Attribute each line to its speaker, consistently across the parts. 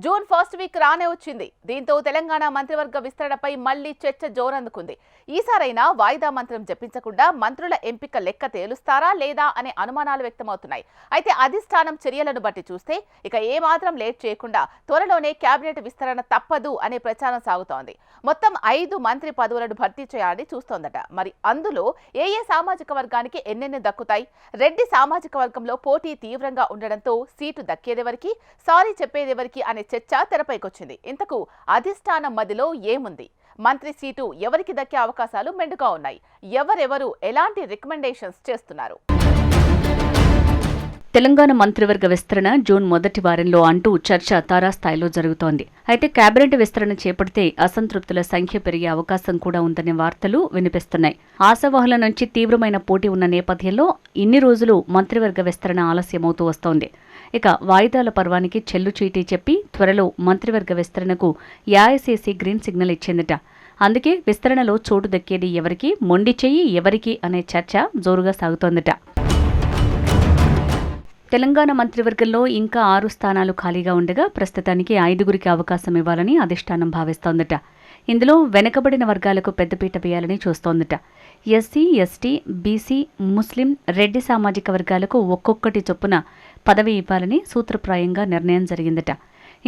Speaker 1: June first week రానే వచ్చింది. దీంతో తెలంగాణ మంత్రివర్గ విస్తరణపై మళ్లీ చర్చ జోరందుకుంది. ఈసారైనా వాయిదా మంత్రం జపించకుండా మంత్రుల ఎంపిక లెక్క తేలుస్తారా లేదా అనే అనుమానాలు వ్యక్తమవుతున్నాయి. అయితే అధిష్టానం చర్యలను బట్టి చూస్తే ఇక ఏమాత్రం లేట్ చేయకుండా త్వరలోనే కేబినెట్ విస్తరణ తప్పదు అనే ప్రచారం సాగుతోంది. మొత్తం 5 మంత్రి పదవులను భర్తీ చేయాలని చూస్తోందట. మరి అందులో ఏ సామాజిక వర్గానికి ఎన్నెన్ని దక్కుతాయి? రెడ్డి సామాజిక వర్గంలో పోటీ తీవ్రంగా ఉండడంతో సీటు దక్కేదెవరికి, సారీ చెప్పేదెవరికి అనే చర్చ తెరపైకొచ్చింది. ఇంతకు అధిష్టానం మధ్యలో ఏముంది? మంత్రి సీటు ఎవరికి దక్కే అవకాశాలు మెండుగా ఉన్నాయి? ఎవరెవరు ఎలాంటి రికమెండేషన్స్ చేస్తున్నారు?
Speaker 2: తెలంగాణ మంత్రివర్గ విస్తరణ జూన్ మొదటి వారంలో అంటూ చర్చ తారాస్థాయిలో జరుగుతోంది. అయితే కేబినెట్ విస్తరణ చేపడితే అసంతృప్తుల సంఖ్య పెరిగే అవకాశం కూడా ఉందనే వార్తలు వినిపిస్తున్నాయి. ఆశావహుల నుంచి తీవ్రమైన పోటీ ఉన్న నేపథ్యంలో ఇన్ని రోజులు మంత్రివర్గ విస్తరణ ఆలస్యమవుతూ వస్తోంది. ఇక వాయిదాల పర్వానికి చెల్లుచీటీ చెప్పి త్వరలో మంత్రివర్గ విస్తరణకు ఏఐసీసీ గ్రీన్ సిగ్నల్ ఇచ్చిందట. అందుకే విస్తరణలో చోటు దక్కేది ఎవరికి, మొండి చెయ్యి ఎవరికి అనే చర్చ జోరుగా సాగుతోందట. తెలంగాణ మంత్రివర్గంలో ఇంకా 6 స్థానాలు ఖాళీగా ఉండగా ప్రస్తుతానికి 5గురికి అవకాశం ఇవ్వాలని అధిష్టానం భావిస్తోందట. ఇందులో వెనుకబడిన వర్గాలకు పెద్దపీట వేయాలని చూస్తోందట. ఎస్సీ, ఎస్టీ, బీసీ, ముస్లిం, రెడ్డి సామాజిక వర్గాలకు ఒక్కొక్కటి చొప్పున పదవి ఇవ్వాలని సూత్రప్రాయంగా నిర్ణయం జరిగిందట.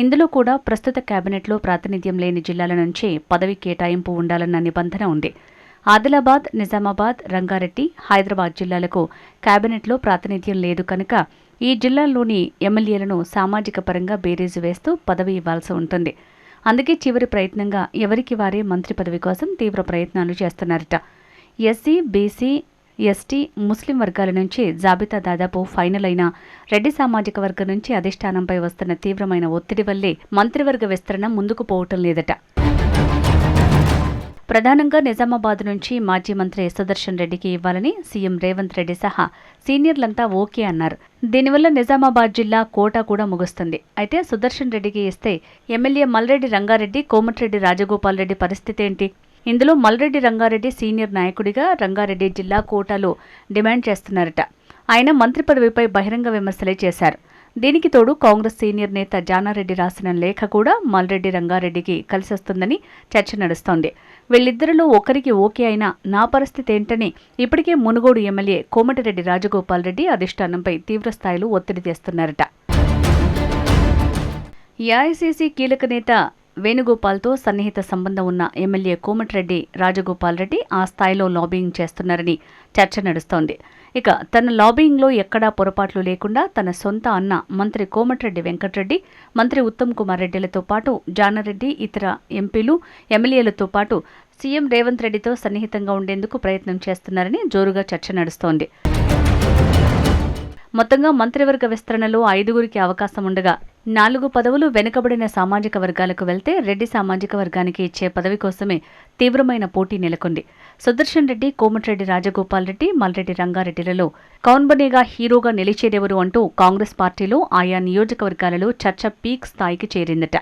Speaker 2: ఇందులో కూడా ప్రస్తుత కేబినెట్లో ప్రాతినిధ్యం లేని జిల్లాల నుంచే పదవి కేటాయింపు ఉండాలన్న నిబంధన ఉంది. ఆదిలాబాద్, నిజామాబాద్, రంగారెడ్డి, హైదరాబాద్ జిల్లాలకు కేబినెట్లో ప్రాతినిధ్యం లేదు కనుక ఈ జిల్లాల్లోని ఎమ్మెల్యేలను సామాజిక పరంగా బేరీజు వేస్తూ పదవి ఇవ్వాల్సి ఉంటుంది. అందుకే చివరి ప్రయత్నంగా ఎవరికి వారే మంత్రి పదవి కోసం తీవ్ర ప్రయత్నాలు చేస్తున్నారట. ఎస్సీ, బీసీ, ఎస్టీ, ముస్లిం వర్గాల నుంచి జాబితా దాదాపు ఫైనల్ అయిన రెడ్డి సామాజిక వర్గం నుంచి అధిష్టానంపై వస్తున్న తీవ్రమైన ఒత్తిడి వల్లే మంత్రివర్గ విస్తరణ ముందుకు పోవటం లేదట. ప్రధానంగా నిజామాబాద్ నుంచి మాజీ మంత్రి సుదర్శన్ రెడ్డికి ఇవ్వాలని సీఎం రేవంత్ రెడ్డి సహా సీనియర్లంతా ఓకే అన్నారు. దీనివల్ల నిజామాబాద్ జిల్లా కోటా కూడా ముగుస్తుంది. అయితే సుదర్శన్ రెడ్డికి ఇస్తే ఎమ్మెల్యే మల్రెడ్డి రంగారెడ్డి, కోమటిరెడ్డి రాజగోపాల్ రెడ్డి పరిస్థితి ఏంటి? ఇందులో మల్రెడ్డి రంగారెడ్డి సీనియర్ నాయకుడిగా రంగారెడ్డి జిల్లా కోటాలో డిమాండ్ చేస్తున్నారట. ఆయన మంత్రి పదవిపై బహిరంగ విమర్శలే చేశారు. దీనికి తోడు కాంగ్రెస్ సీనియర్ నేత జానారెడ్డి రాసిన లేఖ కూడా మల్రెడ్డి రంగారెడ్డికి కలిసొస్తుందని చర్చ నడుస్తోంది. వీళ్ళిద్దరిలో ఒకరికి ఓకే అయినా నా పరిస్థితి ఏంటని ఇప్పటికే మునుగోడు ఎమ్మెల్యే కోమటిరెడ్డి రాజగోపాల్ రెడ్డి అధిష్టానంపై తీవ్రస్థాయిలో ఒత్తిడి తెస్తున్నారట. ఏఐసీసీ కీలక నేత వేణుగోపాల్తో సన్నిహిత సంబంధం ఉన్న ఎమ్మెల్యే కోమటిరెడ్డి రాజగోపాల్ రెడ్డి ఆ స్థాయిలో లాబియింగ్ చేస్తున్నారని చర్చ నడుస్తోంది. ఇక తన లాబియింగ్లో ఎక్కడా పొరపాట్లు లేకుండా తన సొంత అన్న మంత్రి కోమటిరెడ్డి వెంకటరెడ్డి, మంత్రి ఉత్తమ్ కుమార్ రెడ్డిలతో పాటు జానారెడ్డి, ఇతర ఎంపీలు, ఎమ్మెల్యేలతో పాటు సీఎం రేవంత్ రెడ్డితో సన్నిహితంగా ఉండేందుకు ప్రయత్నం చేస్తున్నారని జోరుగా చర్చ నడుస్తోంది. మొత్తంగా మంత్రివర్గ విస్తరణలో 5గురికి అవకాశం ఉండగా 4 పదవులు వెనుకబడిన సామాజిక వర్గాలకు వెళ్తే రెడ్డి సామాజిక వర్గానికి ఇచ్చే పదవి కోసమే తీవ్రమైన పోటీ నెలకొంది. సుదర్శన్ రెడ్డి, కోమటిరెడ్డి రాజగోపాల్ రెడ్డి, మల్రెడ్డి రంగారెడ్డిలలో కౌన్ బనేగా హీరోగా నిలిచేదెవరు అంటూ కాంగ్రెస్ పార్టీలో ఆయా నియోజకవర్గాలలో చర్చ పీక్ స్థాయికి చేరిందట.